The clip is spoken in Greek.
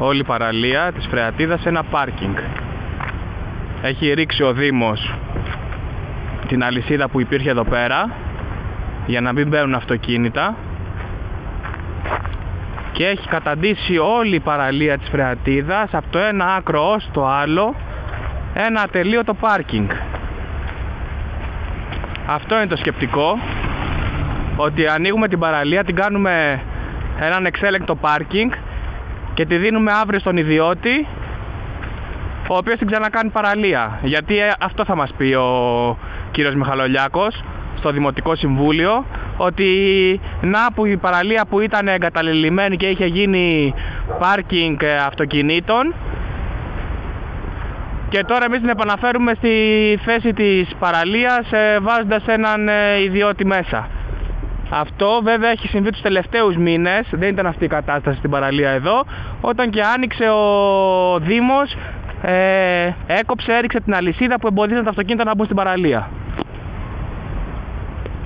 όλη η παραλία της Φρεατίδας σε ένα πάρκινγκ. Έχει ρίξει ο Δήμος την αλυσίδα που υπήρχε εδώ πέρα για να μην μπαίνουν αυτοκίνητα και έχει καταντήσει όλη η παραλία της Φρεατίδας από το ένα άκρο ως το άλλο ένα ατελείωτο πάρκινγκ. Αυτό είναι το σκεπτικό, ότι ανοίγουμε την παραλία, την κάνουμε έναν εξέλεγκτο πάρκινγκ και τη δίνουμε αύριο στον ιδιώτη, ο οποίος την ξανακάνει παραλία. Γιατί αυτό θα μας πει ο κύριος Μιχαλολιάκος στο Δημοτικό Συμβούλιο, ότι να που η παραλία που ήταν εγκαταλελειμμένη και είχε γίνει πάρκινγκ αυτοκινήτων, και τώρα εμείς την επαναφέρουμε στη θέση της παραλίας βάζοντας έναν ιδιώτη μέσα. Αυτό βέβαια έχει συμβεί τους τελευταίους μήνες, δεν ήταν αυτή η κατάσταση στην παραλία εδώ, όταν και άνοιξε ο Δήμος, έριξε την αλυσίδα που εμποδίζαν τα αυτοκίνητα να μπουν στην παραλία.